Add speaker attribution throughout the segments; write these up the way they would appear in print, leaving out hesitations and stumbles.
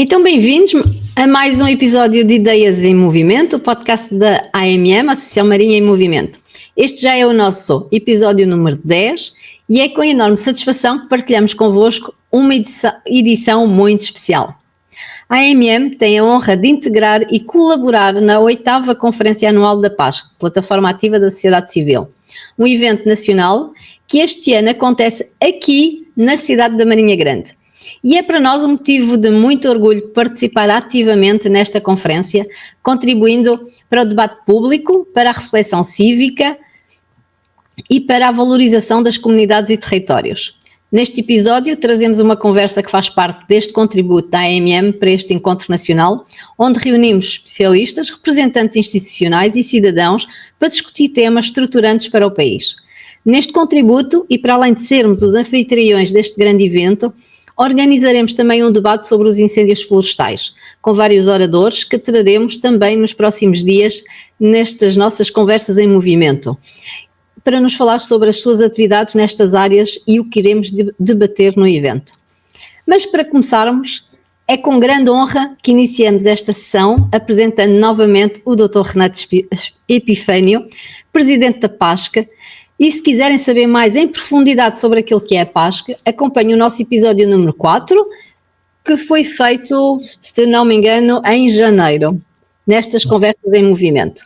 Speaker 1: Então, bem-vindos a mais um episódio de Ideias em Movimento, o podcast da AMM, Associação Marinha em Movimento. Este já é o nosso episódio número 10 e é com enorme satisfação que partilhamos convosco uma edição muito especial. A AMM tem a honra de integrar e colaborar na 8ª Conferência Anual da PASC, Plataforma Ativa da Sociedade Civil, um evento nacional que este ano acontece aqui na cidade da Marinha Grande. E é para nós um motivo de muito orgulho participar ativamente nesta conferência, contribuindo para o debate público, para a reflexão cívica e para a valorização das comunidades e territórios. Neste episódio trazemos uma conversa que faz parte deste contributo da AMM para este encontro nacional, onde reunimos especialistas, representantes institucionais e cidadãos para discutir temas estruturantes para o país. Neste contributo, e para além de sermos os anfitriões deste grande evento, organizaremos também um debate sobre os incêndios florestais, com vários oradores que traremos também nos próximos dias nestas nossas conversas em movimento, para nos falar sobre as suas atividades nestas áreas e o que iremos debater no evento. Mas para começarmos, é com grande honra que iniciamos esta sessão apresentando novamente o Dr. Renato Epifânio, Presidente da PASC. E se quiserem saber mais em profundidade sobre aquilo que é a PASC, acompanhem o nosso episódio número 4, que foi feito, se não me engano, em janeiro, nestas conversas em movimento.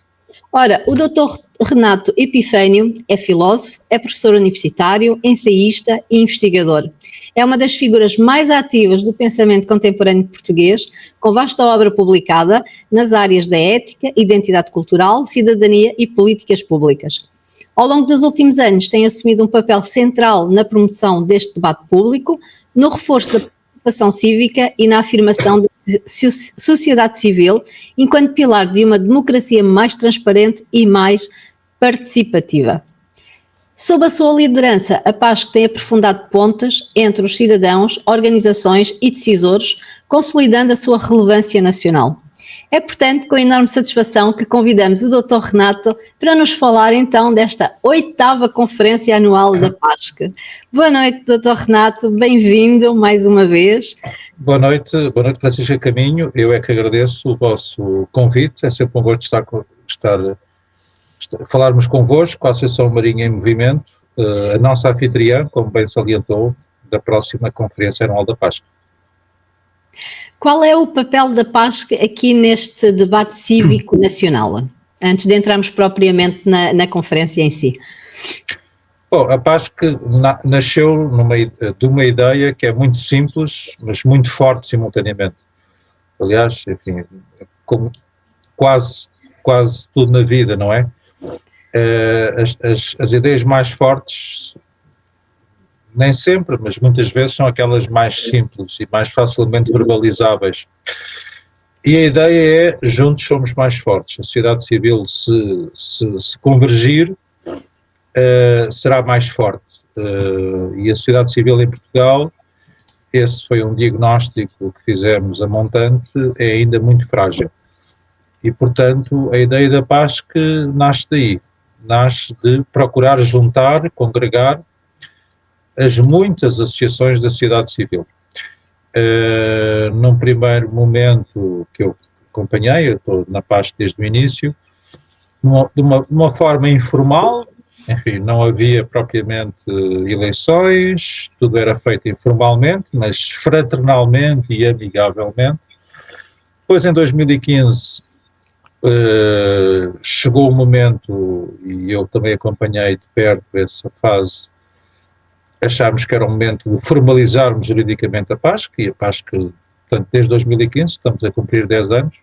Speaker 1: Ora, o Dr. Renato Epifânio é filósofo, é professor universitário, ensaísta e investigador. É uma das figuras mais ativas do pensamento contemporâneo português, com vasta obra publicada nas áreas da ética, identidade cultural, cidadania e políticas públicas. Ao longo dos últimos anos tem assumido um papel central na promoção deste debate público, no reforço da participação cívica e na afirmação da sociedade civil enquanto pilar de uma democracia mais transparente e mais participativa. Sob a sua liderança, a PASC tem aprofundado pontes entre os cidadãos, organizações e decisores, consolidando a sua relevância nacional. É, portanto, com enorme satisfação que convidamos o Dr. Renato para nos falar, então, desta 8ª Conferência Anual da PASC. Boa noite, Dr. Renato, bem-vindo mais uma vez.
Speaker 2: Boa noite, Francisca Caminho. Eu é que agradeço o vosso convite, é sempre um gosto falarmos convosco, a Associação Marinha em Movimento, a nossa anfitriã, como bem salientou, da próxima Conferência Anual da PASC.
Speaker 1: Qual é o papel da PASC aqui neste debate cívico nacional, antes de entrarmos propriamente na conferência em si?
Speaker 2: Bom, a PASC nasceu de uma ideia que é muito simples, mas muito forte simultaneamente. Aliás, enfim, como quase tudo na vida, não é? As ideias mais fortes, nem sempre, mas muitas vezes são aquelas mais simples e mais facilmente verbalizáveis. E a ideia é, juntos somos mais fortes. A sociedade civil, se convergir, será mais forte. E a sociedade civil em Portugal, esse foi um diagnóstico que fizemos a montante, é ainda muito frágil. E, portanto, a ideia da PASC nasce daí. Nasce de procurar juntar, congregar as muitas associações da sociedade civil. Num primeiro momento que eu acompanhei, eu estou na PASC desde o início, de uma forma informal, enfim, não havia propriamente eleições, tudo era feito informalmente, mas fraternalmente e amigavelmente. Depois, em 2015, chegou o momento, e eu também acompanhei de perto essa fase. Achámos que era o momento de formalizarmos juridicamente a PASC, e a PASC, portanto, desde 2015, estamos a cumprir 10 anos,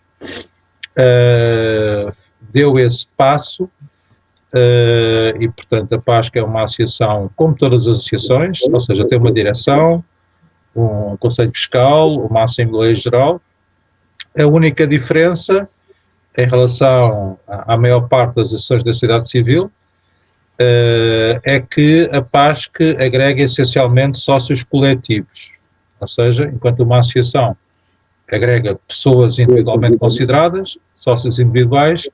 Speaker 2: deu esse passo, e, portanto, a PASC é uma associação como todas as associações, ou seja, tem uma direção, um conselho fiscal, uma Assembleia Geral. A única diferença, em relação à maior parte das associações da sociedade civil, é que a PASC agrega essencialmente sócios coletivos, ou seja, enquanto uma associação agrega pessoas individualmente consideradas, sócios individuais,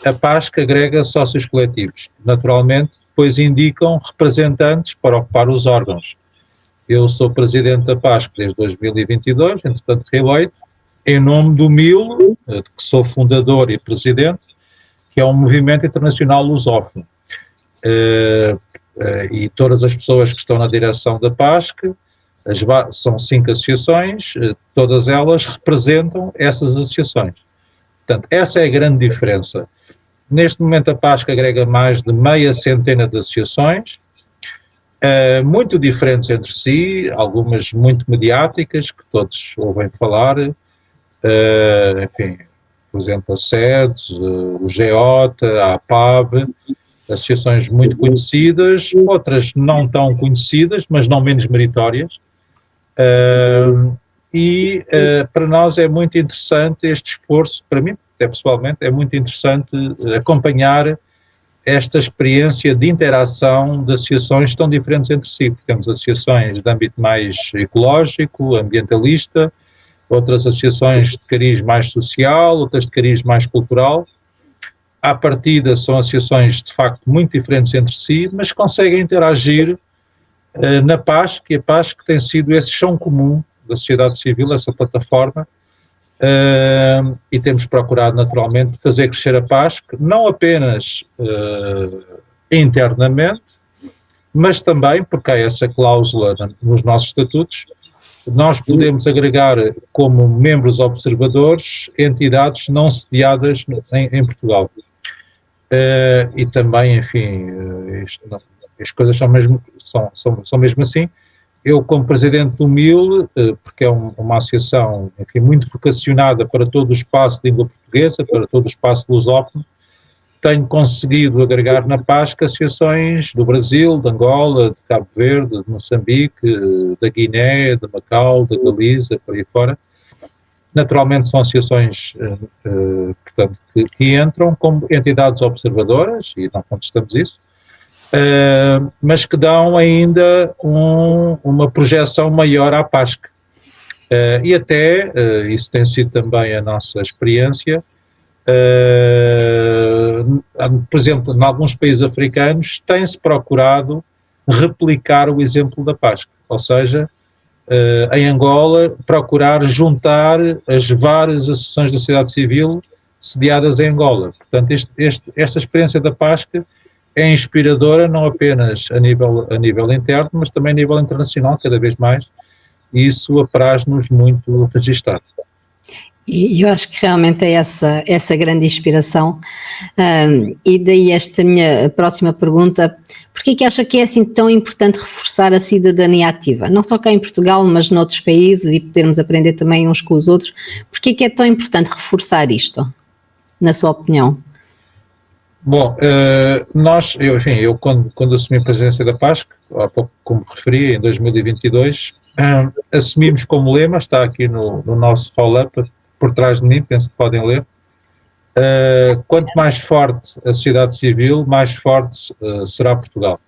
Speaker 2: a PASC agrega sócios coletivos. Naturalmente, depois indicam representantes para ocupar os órgãos. Eu sou presidente da PASC desde 2022, entretanto reeleito, em nome do MIL, de que sou fundador e presidente, que é um movimento internacional lusófono. E todas as pessoas que estão na direção da PASC, são 5 associações, todas elas representam essas associações. Portanto, essa é a grande diferença. Neste momento a PASC agrega mais de meia centena de associações, muito diferentes entre si, algumas muito mediáticas, que todos ouvem falar, enfim, por exemplo, a SED, o GEOTA, a APAB, associações muito conhecidas, outras não tão conhecidas, mas não menos meritórias. Para nós é muito interessante este esforço, para mim, até pessoalmente, é muito interessante acompanhar esta experiência de interação de associações tão diferentes entre si, porque temos associações de âmbito mais ecológico, ambientalista, outras associações de cariz mais social, outras de cariz mais cultural. À partida são associações de facto muito diferentes entre si, mas conseguem interagir na PASC, e a PASC tem sido esse chão comum da sociedade civil, essa plataforma, e temos procurado naturalmente fazer crescer a PASC, não apenas internamente, mas também, porque há essa cláusula nos nossos estatutos, nós podemos agregar como membros observadores entidades não sediadas em Portugal. E também, enfim, as coisas são mesmo assim. Eu, como presidente do MIL, porque é uma associação, enfim, muito vocacionada para todo o espaço de língua portuguesa, para todo o espaço lusófono, tenho conseguido agregar na PASC associações do Brasil, de Angola, de Cabo Verde, de Moçambique, da Guiné, de Macau, da Galiza, por aí fora. Naturalmente são associações, portanto, que entram como entidades observadoras, e não contestamos isso, mas que dão ainda uma projeção maior à PASC. E até, isso tem sido também a nossa experiência, por exemplo, em alguns países africanos tem-se procurado replicar o exemplo da PASC, ou seja, em Angola, procurar juntar as várias associações da sociedade civil sediadas em Angola. Portanto, esta experiência da PASC é inspiradora não apenas a nível interno, mas também a nível internacional, cada vez mais, e isso apraz-nos muito registar.
Speaker 1: E eu acho que realmente é essa grande inspiração. E daí esta minha próxima pergunta: porquê que acha que é assim tão importante reforçar a cidadania ativa? Não só cá em Portugal, mas noutros países, e podermos aprender também uns com os outros. Porquê que é tão importante reforçar isto, na sua opinião?
Speaker 2: Bom, eu quando assumi a presidência da PASC, há pouco, como referi, em 2022, assumimos como lema, está aqui no nosso roll-up, por trás de mim, penso que podem ler, quanto mais forte a sociedade civil, mais forte será Portugal,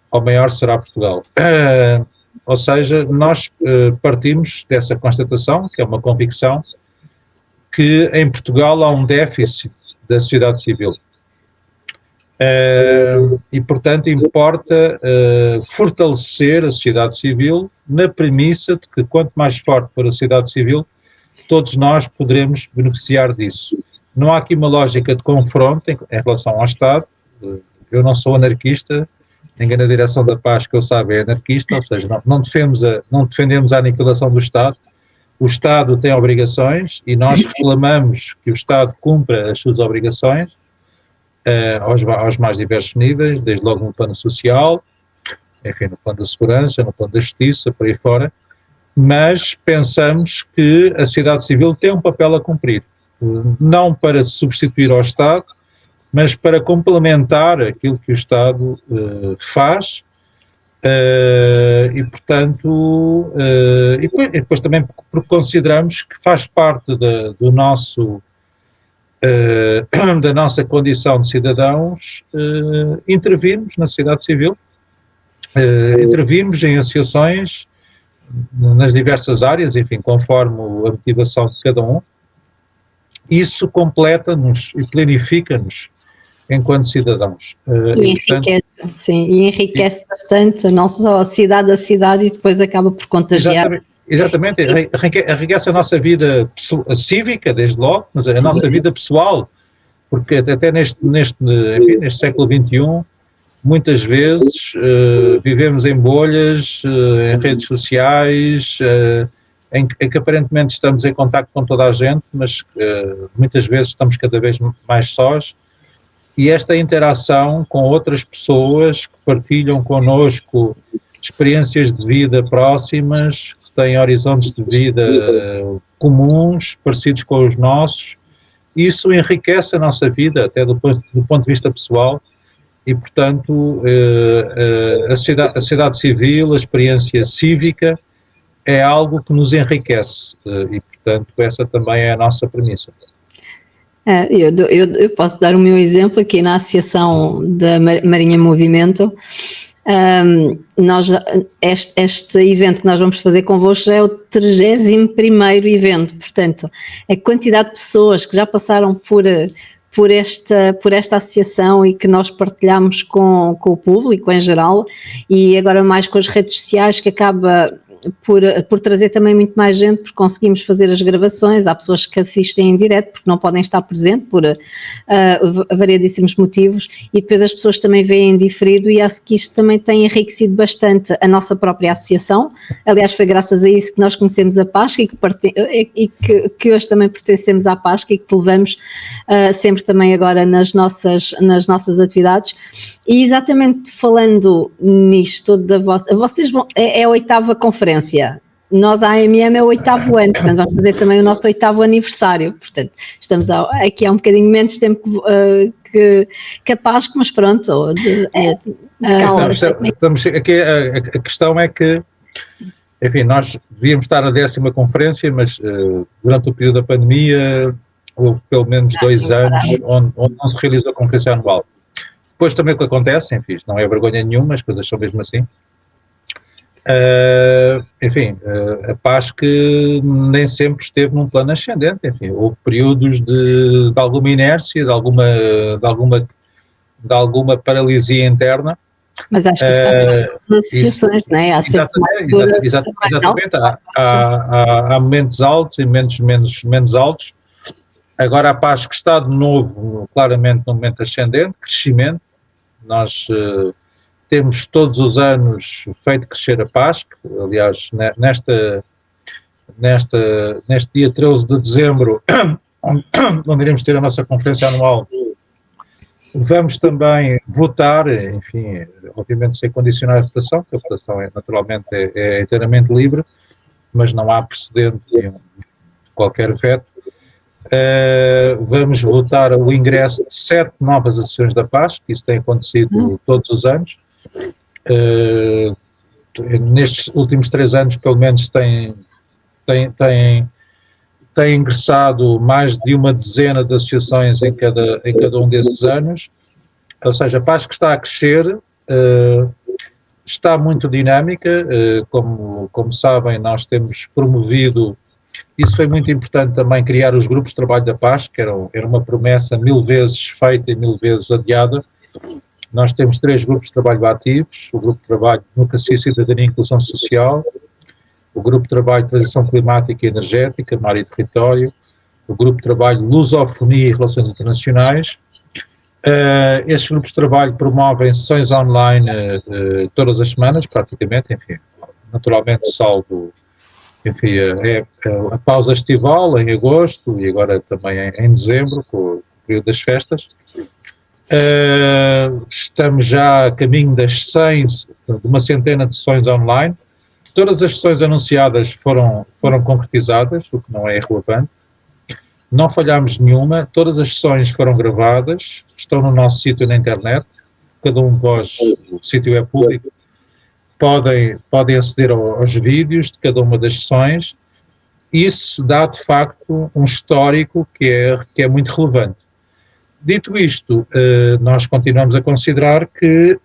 Speaker 2: ou maior será Portugal. Ou seja, nós partimos dessa constatação, que é uma convicção, que em Portugal há um déficit da sociedade civil. E, portanto, importa fortalecer a sociedade civil na premissa de que quanto mais forte for a sociedade civil, todos nós poderemos beneficiar disso. Não há aqui uma lógica de confronto em relação ao Estado. Eu não sou anarquista, ninguém na direção da PASC que eu saiba é anarquista, ou seja, não defendemos a aniquilação do Estado. O Estado tem obrigações e nós reclamamos que o Estado cumpra as suas obrigações aos mais diversos níveis, desde logo no plano social, enfim, no plano da segurança, no plano da justiça, por aí fora, mas pensamos que a sociedade civil tem um papel a cumprir, não para substituir ao Estado, mas para complementar aquilo que o Estado faz, e portanto, e depois também porque consideramos que faz parte da nossa condição de cidadãos intervirmos na sociedade civil, intervirmos em associações nas diversas áreas, enfim, conforme a motivação de cada um. Isso completa-nos e planifica-nos enquanto cidadãos.
Speaker 1: E enriquece, sim, e enriquece bastante não só a cidade, e depois acaba por contagiar
Speaker 2: exatamente, enriquece a nossa vida cívica, desde logo, mas a nossa vida pessoal, porque até enfim, neste século XXI, muitas vezes vivemos em bolhas, em redes sociais, em que aparentemente estamos em contacto com toda a gente, mas muitas vezes estamos cada vez mais sós, e esta interação com outras pessoas que partilham connosco experiências de vida próximas, que têm horizontes de vida comuns, parecidos com os nossos, isso enriquece a nossa vida, até do ponto de vista pessoal, e, portanto, a sociedade civil, a experiência cívica, é algo que nos enriquece, e, portanto, essa também é a nossa premissa.
Speaker 1: Eu posso dar o meu exemplo aqui na Associação da Marinha Movimento. Este evento que nós vamos fazer convosco já é o 31º evento, portanto, a quantidade de pessoas que já passaram por esta associação e que nós partilhamos com o público em geral, e agora mais com as redes sociais, que acaba por trazer também muito mais gente, porque conseguimos fazer as gravações. Há pessoas que assistem em direto porque não podem estar presentes por variedíssimos motivos, e depois as pessoas também veem em diferido, e acho que isto também tem enriquecido bastante a nossa própria associação. Aliás, foi graças a isso que nós conhecemos a PASC e que hoje também pertencemos à PASC, e que levamos sempre também agora nas nossas atividades. E exatamente falando nisto da vocês é a 8ª conferência. Nós, a AMM, é o 8º ano, portanto vamos fazer também o nosso 8º aniversário. Portanto, estamos aqui há um bocadinho menos tempo que a Páscoa, mas pronto.
Speaker 2: Aqui a questão é que, enfim, nós devíamos estar na 10ª conferência, mas durante o período da pandemia houve pelo menos 2 anos onde não se realizou a conferência anual. Depois também o que acontece, enfim, não é vergonha nenhuma, as coisas são mesmo assim. Enfim, a PASC nem sempre esteve num plano ascendente, enfim, houve períodos de alguma inércia, de alguma paralisia interna.
Speaker 1: Mas acho que são associações, não é?
Speaker 2: Exatamente, há momentos altos e menos altos. Agora a PASC está de novo claramente num momento ascendente, crescimento. Nós temos todos os anos feito crescer a PASC. Aliás, neste dia 13 de dezembro, onde iremos ter a nossa conferência anual, vamos também votar, enfim, obviamente sem condicionar a votação, porque a votação naturalmente é inteiramente livre, mas não há precedente de qualquer veto. Vamos votar o ingresso de 7 novas associações da PASC, isso tem acontecido todos os anos. Nestes últimos 3 anos, pelo menos, tem ingressado mais de uma dezena de associações em cada um desses anos. Ou seja, a PASC está a crescer, está muito dinâmica. Como sabem, nós temos promovido. Isso foi muito importante também, criar os grupos de trabalho da PASC, que era uma promessa 1000 vezes feita e 1000 vezes adiada. Nós temos 3 grupos de trabalho ativos: o grupo de trabalho de Democracia, Cidadania e Inclusão Social, o grupo de trabalho de Transição Climática e Energética, Mar e Território, o grupo de trabalho Lusofonia e Relações Internacionais. Estes grupos de trabalho promovem sessões online todas as semanas, praticamente, enfim, naturalmente salvo, enfim, a pausa estival em agosto e agora também em dezembro, com o período das festas. Estamos já a caminho das 100, de uma centena de sessões online. Todas as sessões anunciadas foram concretizadas, o que não é irrelevante. Não falhámos nenhuma, todas as sessões foram gravadas, estão no nosso sítio na internet, cada um de vós, o sítio é público, podem aceder aos vídeos de cada uma das sessões. Isso dá, de facto, um histórico que é muito relevante. Dito isto, nós continuamos a considerar que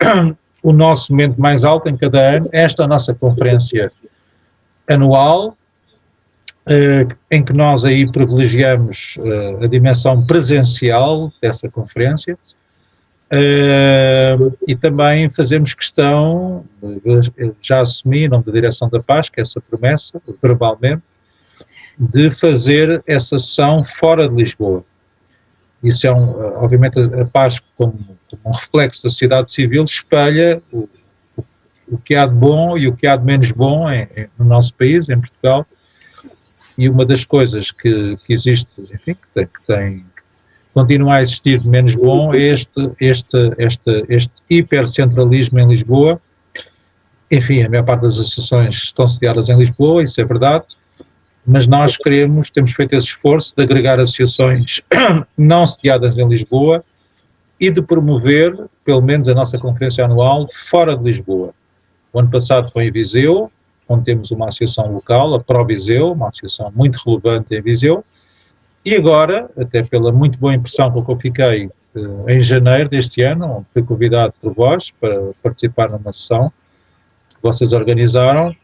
Speaker 2: o nosso momento mais alto em cada ano é esta nossa conferência anual, em que nós aí privilegiamos a dimensão presencial dessa conferência. E também fazemos questão, já assumi em nome da direção da PASC essa promessa, verbalmente, de fazer essa sessão fora de Lisboa. Isso é, obviamente, a PASC, como um reflexo da sociedade civil, espelha o que há de bom e o que há de menos bom no nosso país, em Portugal, e uma das coisas que existe, enfim, que continua a existir de menos bom é este hipercentralismo em Lisboa. Enfim, a maior parte das associações estão sediadas em Lisboa, isso é verdade, mas nós temos feito esse esforço de agregar associações não sediadas em Lisboa e de promover, pelo menos, a nossa conferência anual fora de Lisboa. O ano passado foi em Viseu, onde temos uma associação local, a ProViseu, uma associação muito relevante em Viseu, e agora, até pela muito boa impressão com que eu fiquei em janeiro deste ano, onde fui convidado por vós para participar numa sessão que vocês organizaram,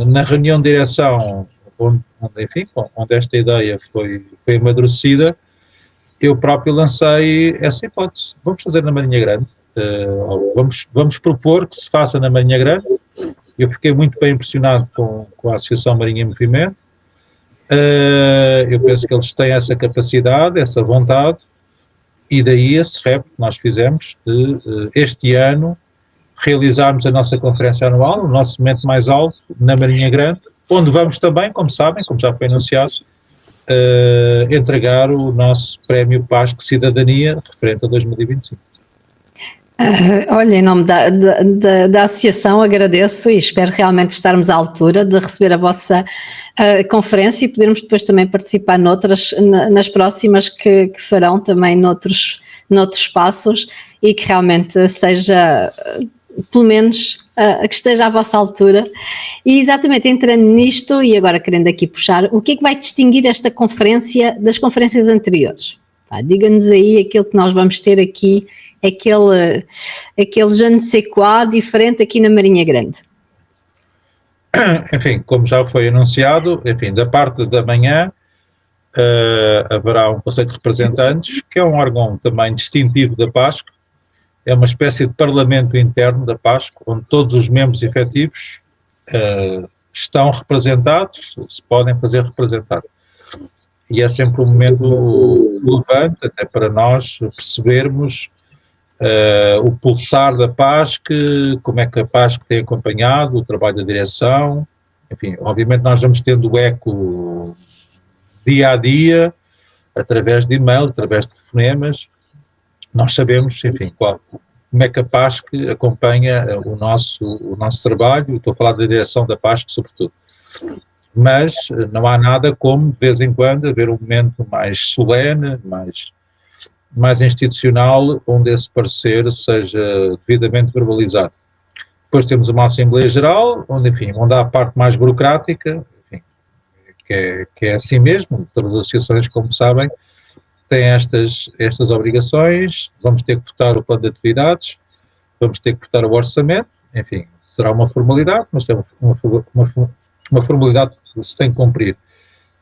Speaker 2: na reunião de direção, onde esta ideia foi amadurecida, eu próprio lancei essa hipótese. Vamos fazer na Marinha Grande, vamos propor que se faça na Marinha Grande. Eu fiquei muito bem impressionado com a Associação Marinha em Movimento. Eu penso que eles têm essa capacidade, essa vontade, e daí esse rap que nós fizemos de este ano realizarmos a nossa conferência anual, o nosso momento mais alto, na Marinha Grande, onde vamos também, como sabem, como já foi anunciado, entregar o nosso Prémio PASC Cidadania referente a 2025.
Speaker 1: Olha, em nome da associação agradeço e espero realmente estarmos à altura de receber a vossa conferência e podermos depois também participar nas próximas que farão também noutros espaços e que realmente seja, pelo menos, que esteja à vossa altura. E exatamente entrando nisto e agora querendo aqui puxar, o que é que vai distinguir esta conferência das conferências anteriores? Diga-nos aí aquilo que nós vamos ter aqui, aquele je ne sais quoi diferente aqui na Marinha Grande.
Speaker 2: Enfim, como já foi anunciado, enfim, da parte da manhã haverá um Conselho de Representantes, que é um órgão também distintivo da PASC, é uma espécie de parlamento interno da PASC, onde todos os membros efetivos estão representados, se podem fazer representar. E é sempre um momento relevante, até para nós percebermos o pulsar da PASC, como é que a PASC tem acompanhado o trabalho da direção. Enfim, obviamente nós vamos tendo eco dia a dia, através de e-mails, através de telefonemas. Nós sabemos, enfim, como é que a PASC acompanha o nosso trabalho. Estou a falar da direção da PASC, sobretudo. Mas não há nada como, de vez em quando, haver um momento mais solene, mais institucional, onde esse parecer seja devidamente verbalizado. Depois temos uma Assembleia Geral, onde há a parte mais burocrática, enfim, que é assim mesmo. Todas as associações, como sabem, têm estas obrigações. Vamos ter que votar o plano de atividades, vamos ter que votar o orçamento, enfim, será uma formalidade, mas é uma formalidade que se tem que cumprir.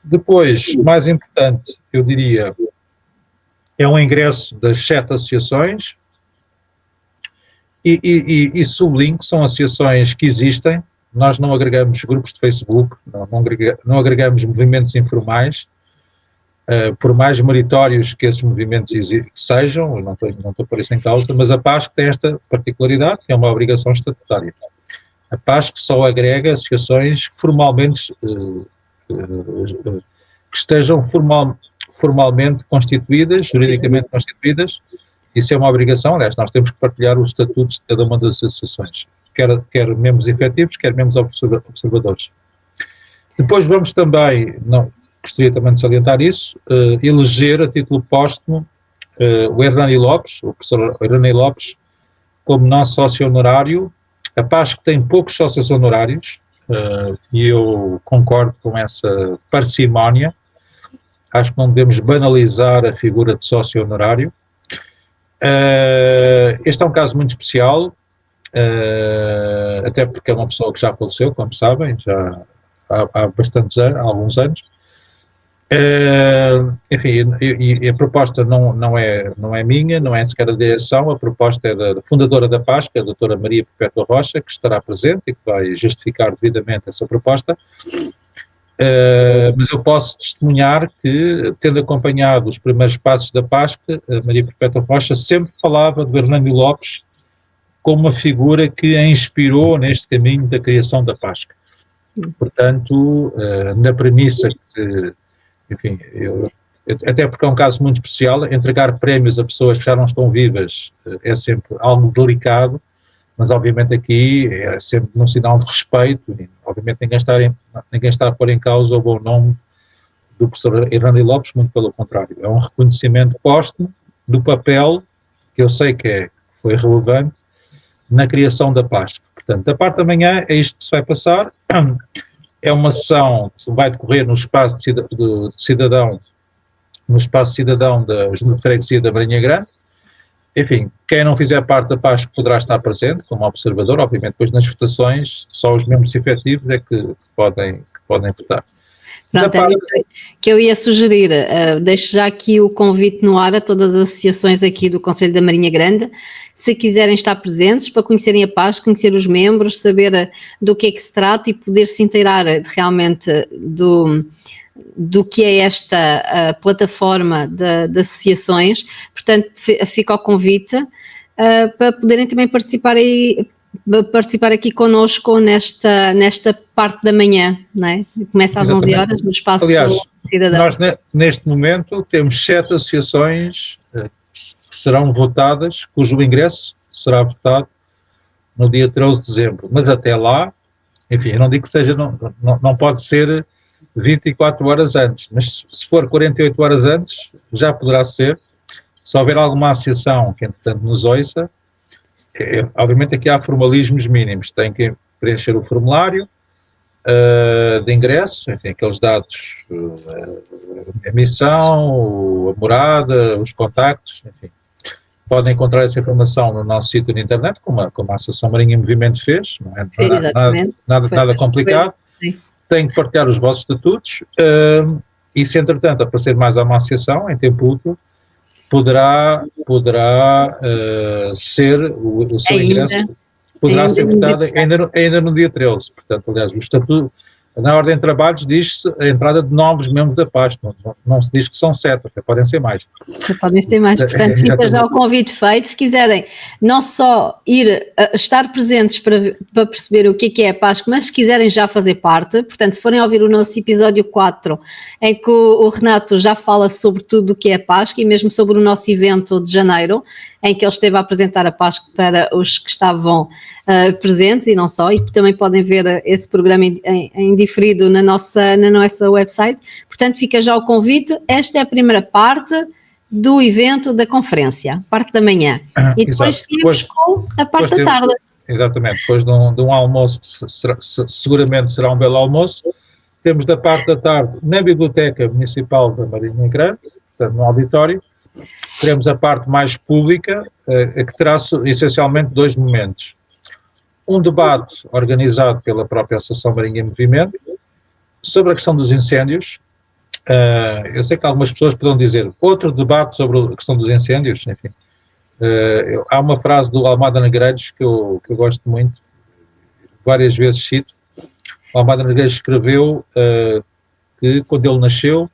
Speaker 2: Depois, mais importante, eu diria, é um ingresso das 7 associações e sublinho que são associações que existem. Nós não agregamos grupos de Facebook, não agregamos movimentos informais, por mais meritórios que esses movimentos sejam, eu não estou por isso em causa, mas a PASC tem esta particularidade, que é uma obrigação estatutária. A PASC só agrega associações formalmente, que estejam formalmente constituídas, juridicamente constituídas. Isso é uma obrigação. Aliás, nós temos que partilhar os estatutos de cada uma das associações, quer membros efetivos, quer membros observadores. Depois vamos também, gostaria também de salientar isso, eleger a título póstumo o Hernani Lopes, o professor Hernani Lopes, como nosso sócio honorário. A PASC tem poucos sócios honorários, e eu concordo com essa parcimónia. Acho que não devemos banalizar a figura de sócio honorário. Este é um caso muito especial, até porque é uma pessoa que já faleceu, como sabem, já há alguns anos. Enfim, e a proposta não é minha, não é sequer da direção, a proposta é da fundadora da PASC, a doutora Maria Perpétua Rocha, que estará presente e que vai justificar devidamente essa proposta. Mas eu posso testemunhar que, tendo acompanhado os primeiros passos da PASC, a Maria Perpétua Rocha sempre falava do Hernani Lopes como uma figura que a inspirou neste caminho da criação da PASC. Portanto, na premissa que, enfim, até porque é um caso muito especial, entregar prémios a pessoas que já não estão vivas é sempre algo delicado, mas obviamente aqui é sempre um sinal de respeito, e, obviamente ninguém está a pôr em causa o bom nome do professor Hernani Lopes, muito pelo contrário, é um reconhecimento póstumo do papel, que eu sei que foi relevante, na criação da PASC. Portanto, da parte da manhã é isto que se vai passar, é uma sessão que vai decorrer no espaço de cidadão, da Junta de Freguesia da Marinha Grande. Enfim, quem não fizer parte da PASC poderá estar presente como observador, obviamente depois nas votações só os membros efetivos é que podem votar.
Speaker 1: Pronto, é isso que eu ia sugerir. Deixo já aqui o convite no ar a todas as associações aqui do Conselho da Marinha Grande, se quiserem estar presentes para conhecerem a PASC, conhecer os membros, saber do que é que se trata e poder se inteirar realmente do que é esta plataforma de associações. Portanto, fica o convite para poderem também participar aqui connosco nesta parte da manhã, não é? Começa às 11 horas no Espaço Cidadão.
Speaker 2: Nós neste momento temos 7 associações que serão votadas, cujo ingresso será votado no dia 13 de dezembro, mas até lá, enfim, eu não digo que seja, não pode ser 24 horas antes, mas se for 48 horas antes, já poderá ser. Se houver alguma associação que, entretanto, nos ouça, obviamente aqui há formalismos mínimos, tem que preencher o formulário de ingresso, enfim, aqueles dados, a missão, a morada, os contactos, enfim. Podem encontrar essa informação no nosso sítio de internet, como a Associação Marinha em Movimento fez, não é nada complicado. Tem que partilhar os vossos estatutos e, se entretanto aparecer mais uma associação em tempo útil, poderá ser o seu ingresso, poderá ser votado ainda no dia 13. Portanto, aliás, o estatuto, na ordem de trabalhos, diz-se a entrada de novos membros da PASC, não se diz que são 7, até podem ser mais.
Speaker 1: Portanto, fica já o convite feito. Se quiserem não só estar presentes para perceber o que é a PASC, mas se quiserem já fazer parte, portanto, se forem ouvir o nosso episódio 4, em que o Renato já fala sobre tudo o que é a PASC e mesmo sobre o nosso evento de janeiro, em que ele esteve a apresentar a PASC para os que estavam presentes e não só, e também podem ver esse programa em diferido na nossa website. Portanto, fica já o convite. Esta é a primeira parte do evento da conferência, parte da manhã. E depois seguimos com a parte da tarde.
Speaker 2: Exatamente, depois de um almoço, seguramente será um belo almoço. Temos da parte da tarde na Biblioteca Municipal da Marinha Grande, portanto, no auditório. Teremos a parte mais pública, que terá essencialmente 2 momentos. Um debate organizado pela própria Associação Marinha em Movimento sobre a questão dos incêndios. Eu sei que algumas pessoas poderão dizer outro debate sobre a questão dos incêndios, enfim. Há uma frase do Almada Negreiros que eu gosto muito, várias vezes cito. O Almada Negreiros escreveu que quando ele nasceu,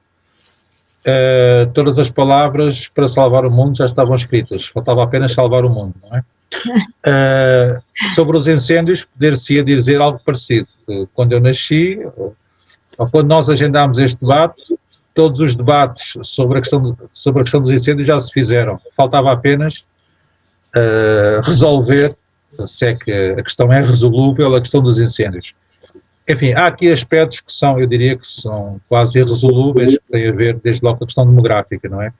Speaker 2: todas as palavras para salvar o mundo já estavam escritas, faltava apenas salvar o mundo, não é? Sobre os incêndios, poder-se-ia dizer algo parecido. Quando eu nasci, ou quando nós agendámos este debate, todos os debates sobre a questão dos incêndios já se fizeram. Faltava apenas resolver, se é que a questão é resolúvel, a questão dos incêndios. Enfim, há aqui aspectos que eu diria que são quase irresolúveis, que têm a ver desde logo com a questão demográfica, não é?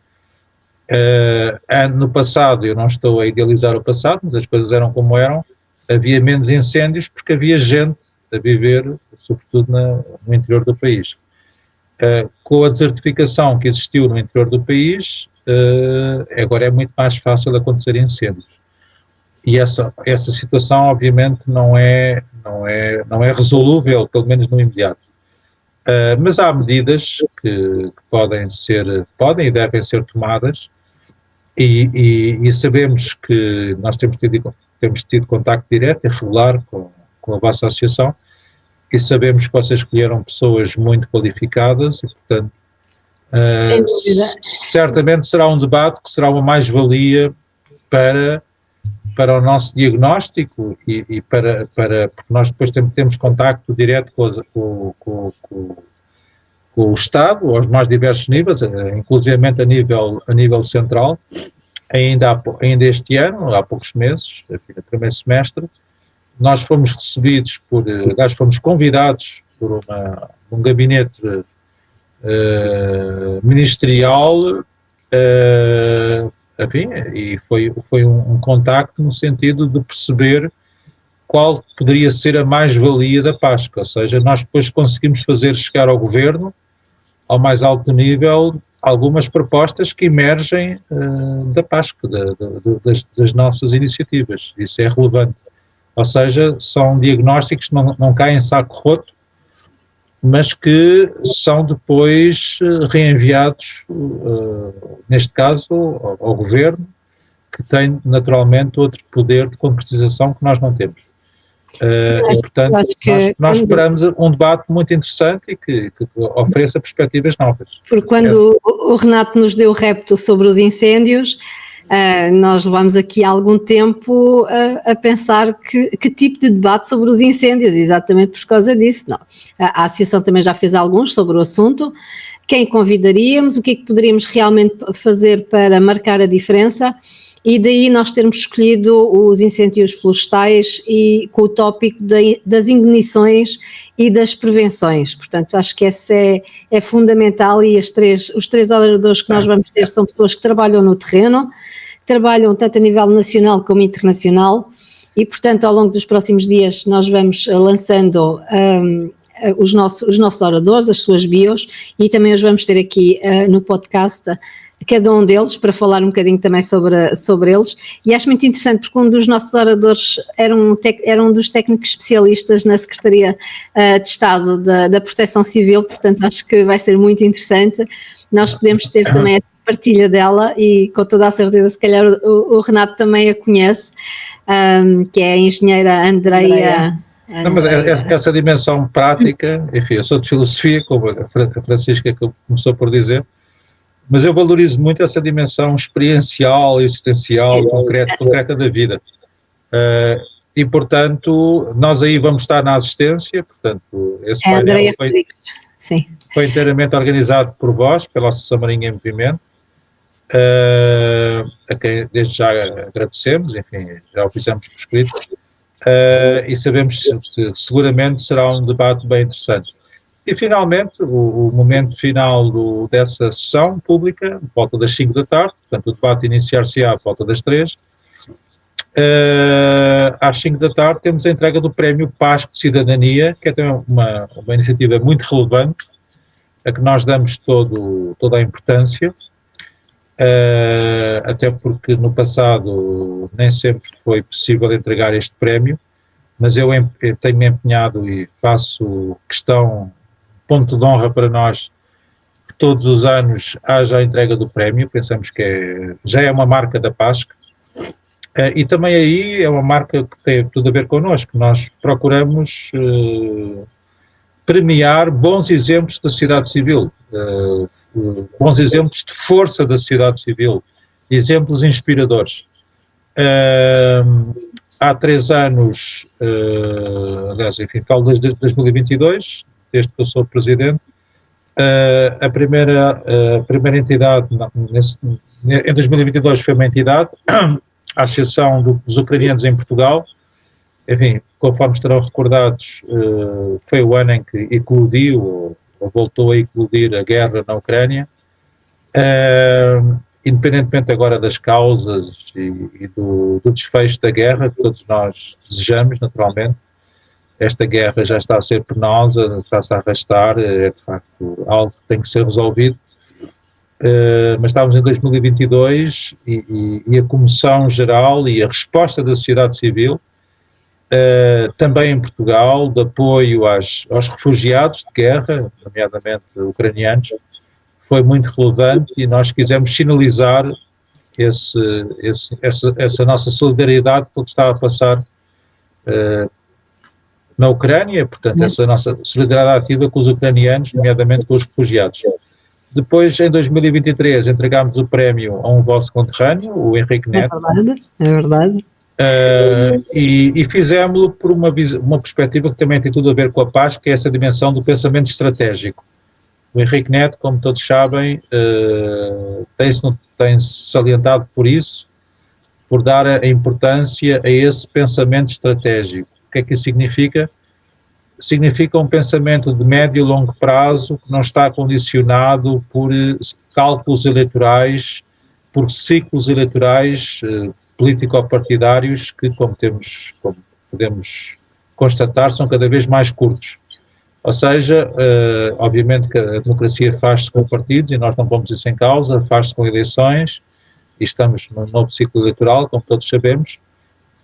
Speaker 2: No passado, eu não estou a idealizar o passado, mas as coisas eram como eram, havia menos incêndios porque havia gente a viver, sobretudo no interior do país. Com a desertificação que existiu no interior do país, agora é muito mais fácil acontecer incêndios. E essa situação, obviamente, não é resolúvel, pelo menos no imediato. Mas há medidas que podem e devem ser tomadas, e sabemos que nós temos tido contacto direto e regular com a vossa associação, e sabemos que vocês escolheram pessoas muito qualificadas e, portanto, certamente será um debate que será uma mais-valia para o nosso diagnóstico e para porque nós depois temos contacto direto com o Estado, aos mais diversos níveis, inclusivamente a nível central. Ainda este ano, há poucos meses, no primeiro semestre, nós fomos convidados por um gabinete ministerial, enfim, e foi um contacto no sentido de perceber qual poderia ser a mais-valia da PASC, ou seja, nós depois conseguimos fazer chegar ao Governo, ao mais alto nível, algumas propostas que emergem da PASC, das nossas iniciativas. Isso é relevante. Ou seja, são diagnósticos que não caem em saco roto, mas que são depois reenviados, neste caso, ao Governo, que tem naturalmente outro poder de concretização que nós não temos. E, portanto, nós esperamos um debate muito interessante e que ofereça perspectivas novas.
Speaker 1: Porque quando o Renato nos deu o repto sobre os incêndios, nós levámos aqui algum tempo a pensar que tipo de debate sobre os incêndios, exatamente por causa disso. Não. A Associação também já fez alguns sobre o assunto. Quem convidaríamos, o que é que poderíamos realmente fazer para marcar a diferença? E daí nós termos escolhido os incêndios florestais e com o tópico das ignições e das prevenções. Portanto, acho que essa é fundamental, e os três oradores que nós vamos ter são pessoas que trabalham no terreno, trabalham tanto a nível nacional como internacional, e, portanto, ao longo dos próximos dias nós vamos lançando os nossos oradores, as suas bios, e também os vamos ter aqui no podcast, cada um deles, para falar um bocadinho também sobre eles. E acho muito interessante porque um dos nossos oradores era um dos técnicos especialistas na Secretaria de Estado da Proteção Civil, portanto acho que vai ser muito interessante. Nós podemos ter também a partilha dela, e com toda a certeza se calhar o Renato também a conhece, que é a engenheira Andreia.
Speaker 2: Não, mas essa dimensão prática, enfim, eu sou de filosofia, como a Francisca começou por dizer, mas eu valorizo muito essa dimensão experiencial, existencial, concreta da vida. E, portanto, nós aí vamos estar na assistência, portanto, esse painel foi inteiramente organizado por vós, pela Associação Marinha em Movimento, a quem desde já agradecemos, enfim, já o fizemos por escrito, e sabemos que seguramente será um debate bem interessante. E, finalmente, o momento final dessa sessão pública, por volta das 5 da tarde, portanto, o debate iniciar-se-á por volta das 3. Às 5 da tarde temos a entrega do Prémio PASC de Cidadania, que é também uma iniciativa muito relevante, a que nós damos toda a importância, até porque no passado nem sempre foi possível entregar este prémio, mas eu tenho-me empenhado e faço questão, ponto de honra para nós, que todos os anos haja a entrega do prémio. Pensamos que já é uma marca da PASC, e também aí é uma marca que tem tudo a ver connosco. Nós procuramos premiar bons exemplos da sociedade civil, bons exemplos de força da sociedade civil, exemplos inspiradores. Há 3 anos, aliás, enfim, falo desde 2022, desde que eu sou presidente, a primeira entidade, em 2022 foi uma entidade, a Associação dos Ucranianos em Portugal. Enfim, conforme estarão recordados, foi o ano em que eclodiu, ou voltou a eclodir, a guerra na Ucrânia. Independentemente agora das causas e do desfecho da guerra, que todos nós desejamos, naturalmente, esta guerra já está a ser penosa, está-se a arrastar, é de facto algo que tem que ser resolvido, mas estávamos em 2022 e a comoção geral e a resposta da sociedade civil também em Portugal, de apoio aos refugiados de guerra, nomeadamente ucranianos, foi muito relevante e nós quisemos sinalizar essa nossa solidariedade com o que estava a passar na Ucrânia, portanto, essa nossa solidariedade ativa com os ucranianos, nomeadamente com os refugiados. Depois, em 2023, entregámos o prémio a um vosso conterrâneo, o Henrique Neto.
Speaker 1: É verdade.
Speaker 2: E fizemos-lo por uma perspectiva que também tem tudo a ver com a paz, que é essa dimensão do pensamento estratégico. O Henrique Neto, como todos sabem, tem-se salientado por isso, por dar a importância a esse pensamento estratégico. O que é que isso significa? Significa um pensamento de médio e longo prazo que não está condicionado por cálculos eleitorais, por ciclos eleitorais político-partidários que, como podemos constatar, são cada vez mais curtos. Ou seja, obviamente que a democracia faz-se com partidos, e nós não vamos isso em causa, faz-se com eleições, e estamos num novo ciclo eleitoral, como todos sabemos,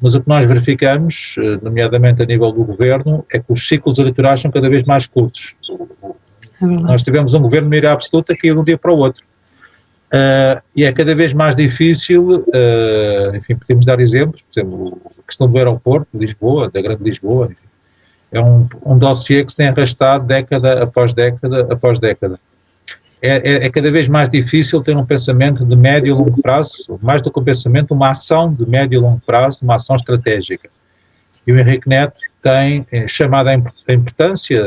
Speaker 2: mas o que nós verificamos, nomeadamente a nível do governo, é que os ciclos eleitorais são cada vez mais curtos. Nós tivemos um governo de maioria absoluta que ia de um dia para o outro. E é cada vez mais difícil, enfim, podemos dar exemplos, por exemplo, a questão do aeroporto de Lisboa, da Grande Lisboa, enfim, é um dossiê que se tem arrastado década após década após década. É cada vez mais difícil ter um pensamento de médio e longo prazo, mais do que um pensamento, uma ação de médio e longo prazo, uma ação estratégica. E o Henrique Neto tem chamado a importância,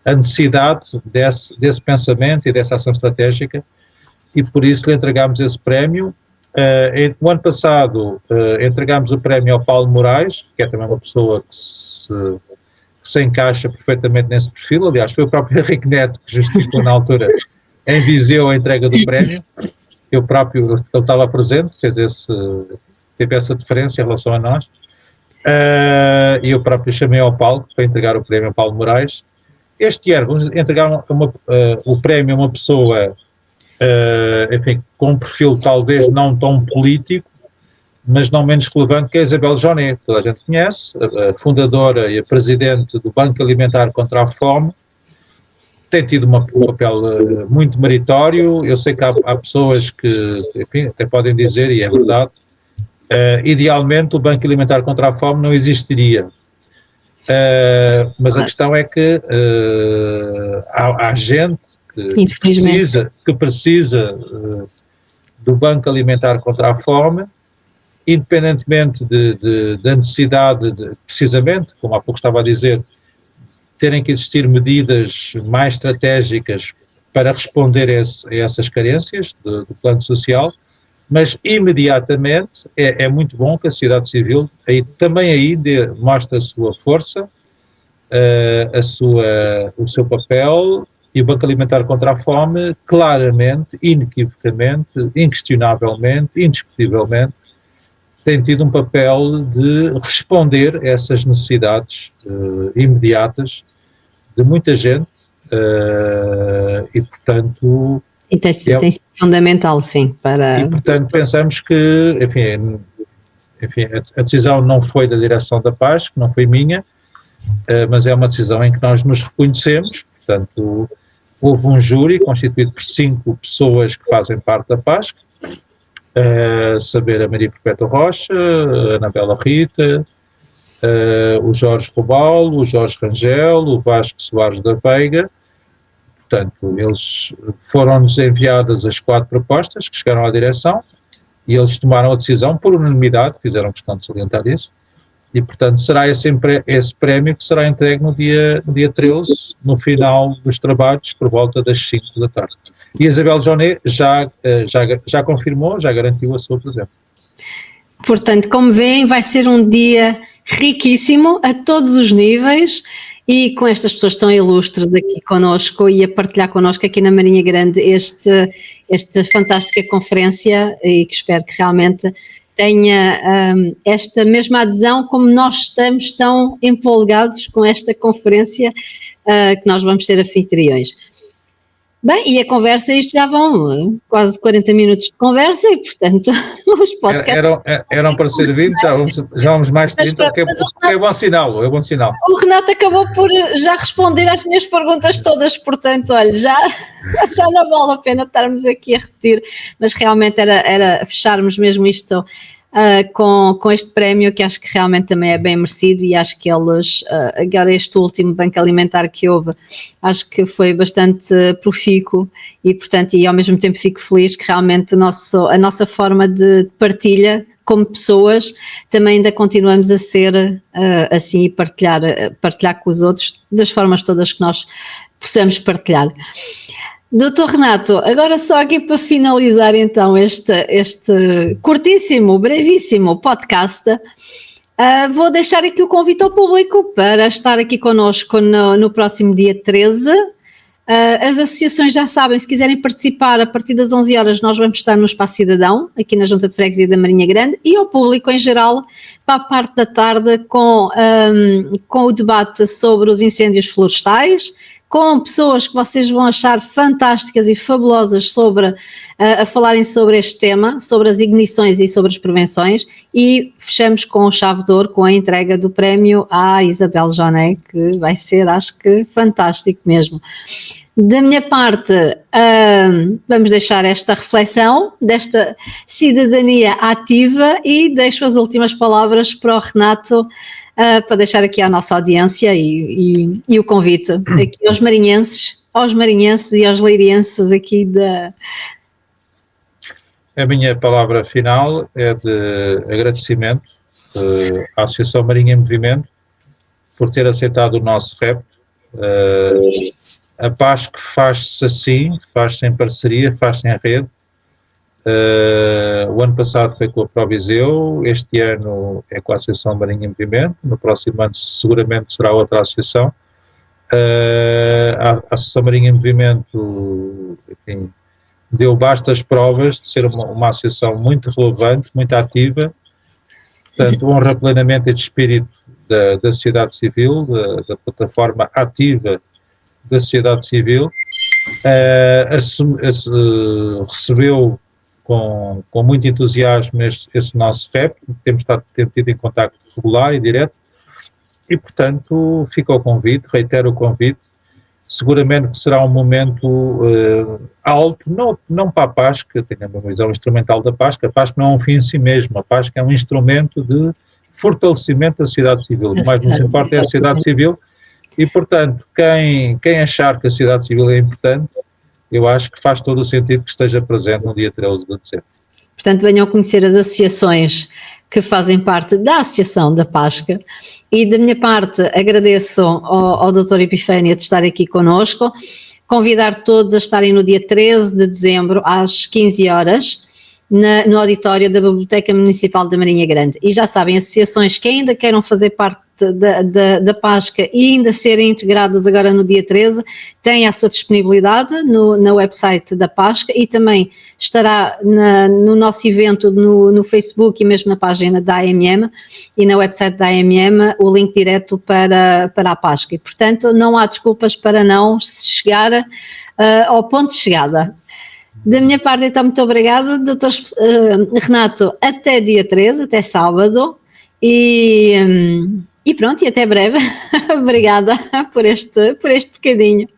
Speaker 2: a necessidade desse pensamento e dessa ação estratégica, e por isso lhe entregámos esse prémio. No ano passado entregámos o prémio ao Paulo Moraes, que é também uma pessoa que se encaixa perfeitamente nesse perfil. Aliás, foi o próprio Henrique Neto que justificou na altura em Viseu a entrega do prémio. Ele estava presente, teve essa deferência em relação a nós. E eu próprio chamei ao Paulo para entregar o prémio ao Paulo Moraes. Este ano vamos entregar o prémio a uma pessoa, enfim, com um perfil talvez não tão político, mas não menos relevante, que é a Isabel Jonet, que toda a gente conhece, a fundadora e a presidente do Banco Alimentar contra a Fome. Tem tido um papel muito meritório. Eu sei que há pessoas que, enfim, até podem dizer, e é verdade, idealmente o Banco Alimentar contra a Fome não existiria. Mas a questão é que há gente que precisa do Banco Alimentar contra a Fome, independentemente da necessidade, precisamente, como há pouco estava a dizer, terem que existir medidas mais estratégicas para responder a essas carências do plano social, mas imediatamente é muito bom que a sociedade civil também mostre a sua força, o seu papel, e o Banco Alimentar contra a Fome, claramente, inequivocamente, inquestionavelmente, indiscutivelmente, tem tido um papel de responder a essas necessidades imediatas de muita gente, e portanto...
Speaker 1: E tem sido fundamental, sim, para...
Speaker 2: E portanto pensamos que, enfim, a decisão não foi da direção da PASC, não foi minha, mas é uma decisão em que nós nos reconhecemos. Portanto, houve um júri constituído por 5 pessoas que fazem parte da PASC, saber a Maria Perpétua Rocha, a Anabela Rita, o Jorge Robalo, o Jorge Rangel, o Vasco Soares da Veiga. Portanto, eles foram-nos enviadas as 4 propostas que chegaram à direção e eles tomaram a decisão por unanimidade, fizeram questão de salientar isso, e portanto será esse prémio que será entregue no dia 13, no final dos trabalhos, por volta das 5 da tarde. E a Isabel Jonet já confirmou, já garantiu a sua presença.
Speaker 1: Portanto, como veem, vai ser um dia riquíssimo a todos os níveis, e com estas pessoas tão ilustres aqui connosco e a partilhar connosco aqui na Marinha Grande esta fantástica conferência, e que espero que realmente tenha esta mesma adesão como nós estamos tão empolgados com esta conferência que nós vamos ser anfitriões. Bem, e a conversa, isto já vão quase 40 minutos de conversa e, portanto, os podcasts...
Speaker 2: Eram para ser 20, já vamos mais de 30, é bom sinal, é bom sinal.
Speaker 1: O Renato acabou por já responder às minhas perguntas todas, portanto, olha, já não vale a pena estarmos aqui a repetir, mas realmente era fecharmos mesmo isto com este prémio, que acho que realmente também é bem merecido, e acho que eles, agora este último Banco Alimentar que houve, acho que foi bastante profícuo e, portanto, e ao mesmo tempo fico feliz que realmente a nossa forma de partilha como pessoas também ainda continuamos a ser assim e partilhar com os outros das formas todas que nós possamos partilhar. Doutor Renato, agora só aqui para finalizar então este curtíssimo, brevíssimo podcast, vou deixar aqui o convite ao público para estar aqui connosco no próximo dia 13. As associações já sabem, se quiserem participar, a partir das 11 horas nós vamos estar no Espaço Cidadão, aqui na Junta de Freguesia da Marinha Grande, e ao público em geral, para a parte da tarde, com o debate sobre os incêndios florestais, com pessoas que vocês vão achar fantásticas e fabulosas a falarem sobre este tema, sobre as ignições e sobre as prevenções, e fechamos com chave de ouro, com a entrega do prémio à Isabel Joné, que vai ser, acho que, fantástico mesmo. Da minha parte, vamos deixar esta reflexão, desta cidadania ativa, e deixo as últimas palavras para o Renato, para deixar aqui à nossa audiência e o convite aqui aos marinhenses e aos leirienses aqui da...
Speaker 2: A minha palavra final é de agradecimento à Associação Marinha em Movimento por ter aceitado o nosso repto. A PASC faz-se assim, faz-se em parceria, faz-se em rede. O ano passado foi com a Proviseu, este ano é com a Associação Marinha em Movimento, no próximo ano seguramente será outra associação. A Associação Marinha em Movimento, enfim, deu bastas provas de ser uma associação muito relevante, muito ativa, portanto honra plenamente este espírito da sociedade civil, da plataforma ativa da sociedade civil. Recebeu com muito entusiasmo esse nosso repto, temos tido em contacto regular e direto, e portanto fica o convite, reitero o convite. Seguramente que será um momento alto, não para a PASC, que tenho uma visão instrumental da PASC. A PASC não é um fim em si mesmo, a PASC é um instrumento de fortalecimento da sociedade civil. O mais nos importa é a sociedade civil, e portanto quem achar que a sociedade civil é importante, eu acho que faz todo o sentido que esteja presente no dia 13 de dezembro.
Speaker 1: Portanto, venham conhecer as associações que fazem parte da Associação da PASC, e da minha parte agradeço ao Dr. Epifânio de estar aqui connosco, convidar todos a estarem no dia 13 de dezembro às 15 horas no auditório da Biblioteca Municipal da Marinha Grande. E já sabem, associações que ainda queiram fazer parte da PASC e ainda serem integradas agora no dia 13, têm a sua disponibilidade na website da PASC, e também estará no nosso evento no Facebook e mesmo na página da AMM e na website da AMM o link direto para a PASC, e portanto não há desculpas para não se chegar ao ponto de chegada. Da minha parte, então, muito obrigada, Dr. Renato, até dia 13, até sábado, e pronto, e até breve. Obrigada por este bocadinho.